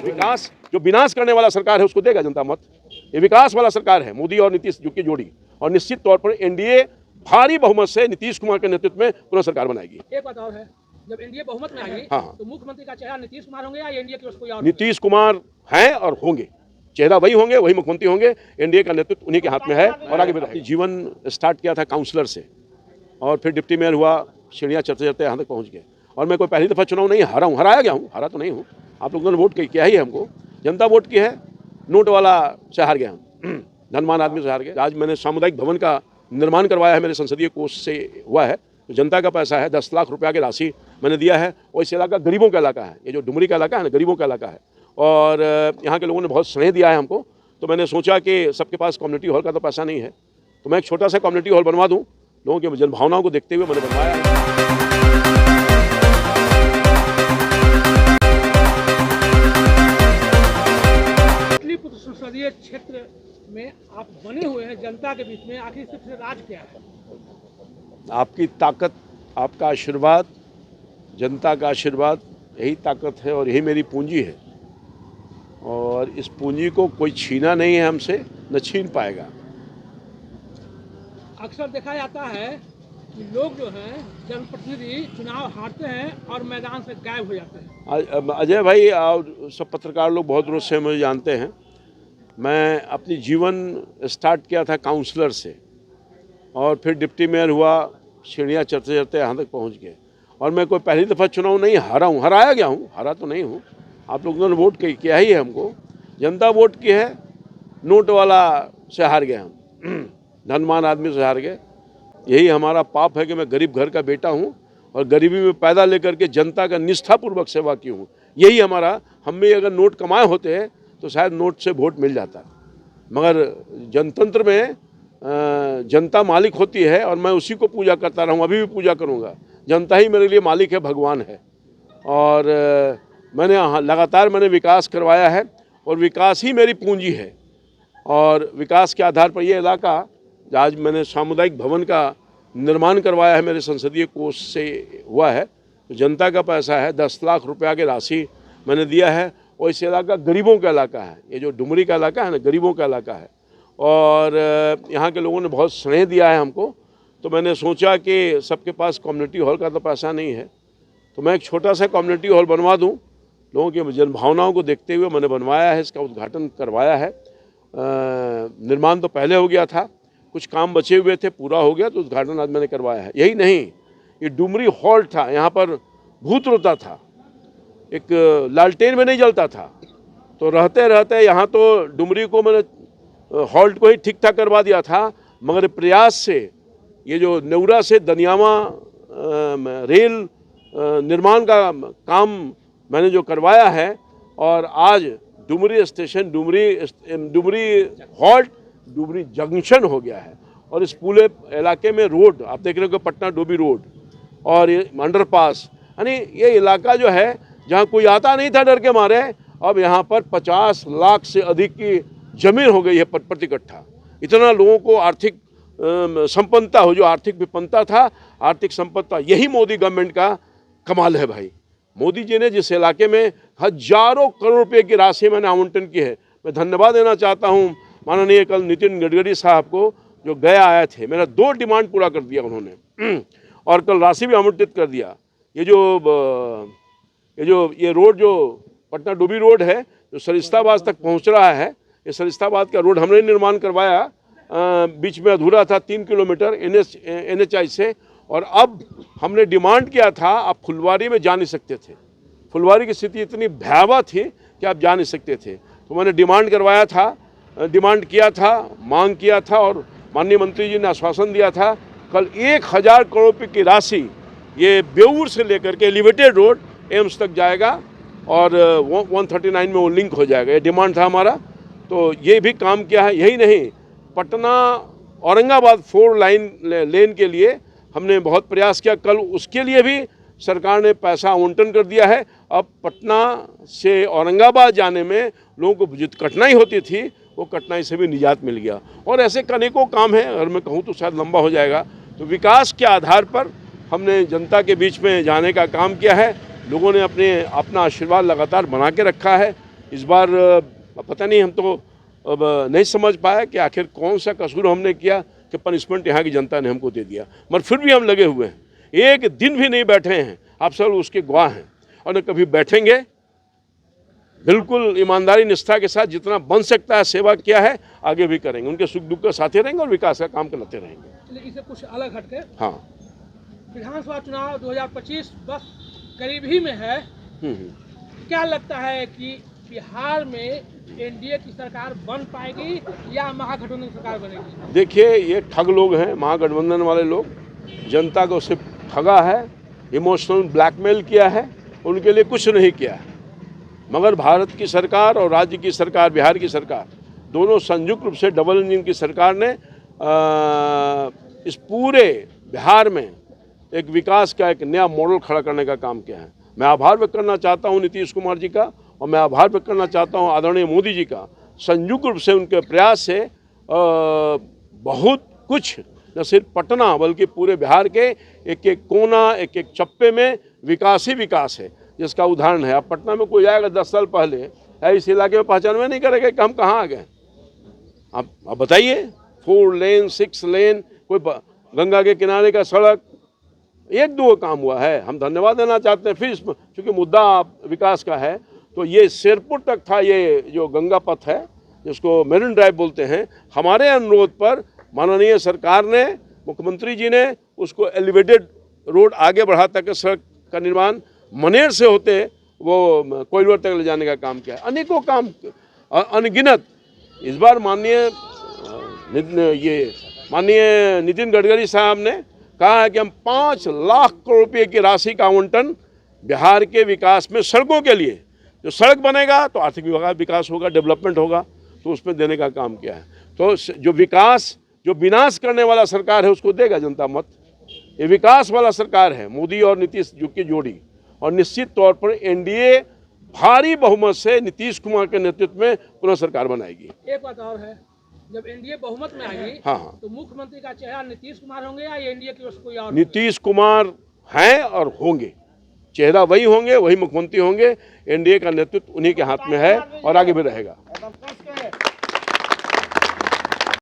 विकास जो विनाश करने वाला सरकार है उसको देगा जनता मत। ये विकास वाला सरकार है, मोदी और नीतीश की जोड़ी, और निश्चित तौर पर एनडीए भारी बहुमत से नीतीश कुमार के नेतृत्व में पुनः सरकार बनाएगी। एक बात और है, जब एनडीए बहुमत में आएगी तो मुख्यमंत्री का चेहरा नीतीश कुमार होंगे या एनडीए की कोई और? नीतीश कुमार हैं और होंगे, चेहरा वही होंगे, वही मुख्यमंत्री होंगे। एनडीए का नेतृत्व उन्हीं के हाथ में है और आगे बढ़ेगा। जीवन स्टार्ट किया था काउंसलर से और फिर डिप्टी मेयर हुआ, सीढ़ियाँ चढ़ते चढ़ते यहाँ तक पहुँच गए। और मैं कोई पहली दफ़ा चुनाव नहीं हारा हूँ, हराया गया हूँ, हारा तो नहीं हूँ। आप लोगों ने वोट किया ही है हमको, जनता वोट की है, नोट वाला से हार गया हम, धनवान आदमी से हार गए। आज मैंने सामुदायिक भवन का निर्माण करवाया है, मेरे संसदीय कोष से हुआ है, तो जनता का पैसा है। 10 लाख रुपया की राशि मैंने दिया है। और इस इलाका गरीबों का इलाका है, ये जो डुमरी का इलाका है ना, गरीबों का इलाका है। और यहाँ के लोगों ने बहुत स्नेह दिया है हमको, तो मैंने सोचा कि सबके पास कम्युनिटी हॉल का तो पैसा नहीं है, तो मैं एक छोटा सा कम्युनिटी हॉल बनवा दूँ। लोगों की जनभावनाओं को देखते हुए मैंने बनवाया। संसदीय क्षेत्र में आप बने हुए हैं जनता के बीच में, आखिर सबसे राज क्या है? आपकी ताकत, आपका आशीर्वाद, जनता का आशीर्वाद, यही ताकत है और यही मेरी पूंजी है। और इस पूंजी को कोई छीना नहीं है हमसे, न छीन पाएगा। अक्सर देखा जाता है कि लोग जो हैं जनप्रतिनिधि चुनाव हारते हैं और मैदान से गायब हो जाते हैं। अजय भाई और सब पत्रकार लोग बहुत रोज से मुझे जानते हैं। मैं अपनी जीवन स्टार्ट किया था काउंसलर से और फिर डिप्टी मेयर हुआ, सीढ़ियाँ चढ़ते चढ़ते यहाँ तक पहुँच गए। और मैं कोई पहली दफ़ा चुनाव नहीं हारा हूँ, हराया गया हूँ, हारा तो नहीं हूँ। आप लोगों ने वोट किया ही है हमको, जनता वोट की है, नोट वाला से हार गए हम, धनवान आदमी से हार गए। यही हमारा पाप है कि मैं गरीब घर का बेटा हूँ और गरीबी में पैदा लेकर के जनता का निष्ठापूर्वक सेवा की हूँ। यही हमारा, हम भी अगर नोट कमाए होते हैं तो शायद नोट से वोट मिल जाता, मगर जनतंत्र में जनता मालिक होती है और मैं उसी को पूजा करता रहूँ, अभी भी पूजा करूँगा। जनता ही मेरे लिए मालिक है, भगवान है। और मैंने लगातार विकास करवाया है और विकास ही मेरी पूंजी है। और विकास के आधार पर ये इलाका, आज मैंने सामुदायिक भवन का निर्माण करवाया है, मेरे संसदीय कोष से हुआ है, तो जनता का पैसा है। 10 लाख रुपया की राशि मैंने दिया है। और इस इलाका गरीबों का इलाका है, ये जो डुमरी का इलाका है ना, गरीबों का इलाका है। और यहाँ के लोगों ने बहुत स्नेह दिया है हमको, तो मैंने सोचा कि सबके पास कम्युनिटी हॉल का तो पैसा नहीं है, तो मैं एक छोटा सा कम्युनिटी हॉल बनवा दूँ। लोगों की जनभावनाओं को देखते हुए मैंने बनवाया है, इसका उद्घाटन करवाया है। निर्माण तो पहले हो गया था, कुछ काम बचे हुए थे, पूरा हो गया, तो उद्घाटन आज मैंने करवाया है। यही नहीं, ये डुमरी हॉल था, यहाँ पर भूत रोता था, एक लालटेन में नहीं जलता था, तो रहते रहते यहाँ तो डुमरी को मैंने हॉल्ट को ही ठीक ठाक करवा दिया था। मगर प्रयास से ये जो नेवरा से दनियामा रेल निर्माण का काम मैंने जो करवाया है, और आज Dumri station, Dumri halt, Dumri junction हो गया है। और इस पूरे इलाके में रोड आप देख रहे हो, पटना डोबी रोड और ये अंडरपास, यानी ये इलाका जो है जहाँ कोई आता नहीं था डर के मारे, अब यहाँ पर 50 लाख से अधिक की जमीन हो गई है प्रति कट्ठा। इतना लोगों को आर्थिक संपन्नता हो, जो आर्थिक विपन्नता था, आर्थिक संपन्नता, यही मोदी गवर्नमेंट का कमाल है भाई। मोदी जी ने जिस इलाके में हजारों करोड़ रुपए की राशि मैंने आवंटन की है, मैं धन्यवाद देना चाहता हूँ माननीय कल नितिन गडकरी साहब को, जो गया आए थे। मेरा 2 डिमांड पूरा कर दिया उन्होंने और कल राशि भी आवंटित कर दिया। ये रोड जो पटना डोबी रोड है, जो सरिस्ताबाद तक पहुंच रहा है, ये सरिस्ताबाद का रोड हमने निर्माण करवाया। बीच में अधूरा था 3 किलोमीटर NHI से, और अब हमने डिमांड किया था, आप फुलवारी में जा नहीं सकते थे, फुलवारी की स्थिति इतनी भयावह थी कि आप जा नहीं सकते थे। तो मैंने डिमांड करवाया था, डिमांड किया था, मांग किया था, और माननीय मंत्री जी ने आश्वासन दिया था कल 1000 करोड़ रुपये की राशि ये बेऊर से लेकर के एलिवेटेड रोड एम्स तक जाएगा और 139 में वो लिंक हो जाएगा। ये डिमांड था हमारा, तो ये भी काम किया है। यही नहीं, पटना औरंगाबाद 4 लेन के लिए हमने बहुत प्रयास किया। कल उसके लिए भी सरकार ने पैसा आवंटन कर दिया है। अब पटना से औरंगाबाद जाने में लोगों को जो कठिनाई होती थी वो कठिनाई से भी निजात मिल गया। और ऐसे अनेकों काम हैं, अगर मैं कहूँ तो शायद लंबा हो जाएगा। तो विकास के आधार पर हमने जनता के बीच में जाने का काम किया है। लोगों ने अपना आशीर्वाद लगातार बना के रखा है। इस बार पता नहीं, हम तो अब नहीं समझ पाया कि आखिर कौन सा कसूर हमने किया कि पनिशमेंट यहाँ की जनता ने हमको दे दिया, मगर फिर भी हम लगे हुए हैं। एक दिन भी नहीं बैठे हैं, आप सब उसके गवाह हैं, और न कभी बैठेंगे। बिल्कुल ईमानदारी निष्ठा के साथ जितना बन सकता है सेवा किया है, आगे भी करेंगे। उनके सुख दुख के साथे रहेंगे और विकास का काम करते रहेंगे। लेकिन इससे कुछ अलग हटके, हाँ, विधानसभा चुनाव 2025 बस करीब ही में है। क्या लगता है कि बिहार में एनडीए की सरकार बन पाएगी या महागठबंधन की सरकार बनेगी? देखिए, ये ठग लोग हैं, महागठबंधन वाले लोग। जनता को सिर्फ ठगा है, इमोशनल ब्लैकमेल किया है, उनके लिए कुछ नहीं किया है। मगर भारत की सरकार और राज्य की सरकार, बिहार की सरकार, दोनों संयुक्त रूप से डबल इंजन की सरकार ने इस पूरे बिहार में एक विकास का एक नया मॉडल खड़ा करने का काम किया है। मैं आभार व्यक्त करना चाहता हूं नीतीश कुमार जी का, और मैं आभार व्यक्त करना चाहता हूं आदरणीय मोदी जी का। संयुक्त रूप से उनके प्रयास से बहुत कुछ न सिर्फ पटना बल्कि पूरे बिहार के एक एक कोना, एक एक चप्पे में विकास ही विकास है, जिसका उदाहरण है। अब पटना में कोई आएगा 10 साल पहले, इस इलाके में पहचान में नहीं करेगा कि हम कहाँ आ गए। आप बताइए, 4 लेन 6 लेन, कोई गंगा के किनारे का सड़क, 1-2 काम हुआ है। हम धन्यवाद देना चाहते हैं। फिर चूँकि मुद्दा विकास का है, तो ये शेरपुर तक था, ये जो गंगा पथ है जिसको मेरिन ड्राइव बोलते हैं, हमारे अनुरोध पर माननीय सरकार ने, मुख्यमंत्री जी ने उसको एलिवेटेड रोड आगे बढ़ा तक सड़क का निर्माण मनेर से होते वो कोइलवर तक ले जाने का काम किया है। अनेकों काम अनगिनत। इस बार माननीय नितिन गडकरी साहब ने कहा है कि हम 5 लाख करोड़ रुपये की राशि का आवंटन बिहार के विकास में सड़कों के लिए, जो सड़क बनेगा तो आर्थिक विकास होगा, डेवलपमेंट होगा, तो उसमें देने का काम किया है। तो जो विकास, जो विनाश करने वाला सरकार है उसको देगा जनता मत। ये विकास वाला सरकार है, मोदी और नीतीश की जोड़ी, और निश्चित तौर पर एनडीए भारी बहुमत से नीतीश कुमार के नेतृत्व में पुनः सरकार बनाएगी। एक बात और है, जब एनडीए बहुमत में आएगी, हाँ, तो मुख्यमंत्री का चेहरा नीतीश कुमार होंगे या एनडीए की ओर से कोई और? नीतीश कुमार हैं और होंगे, चेहरा वही होंगे, वही मुख्यमंत्री होंगे। एनडीए का नेतृत्व उन्हीं के हाथ में है और आगे भी रहेगा।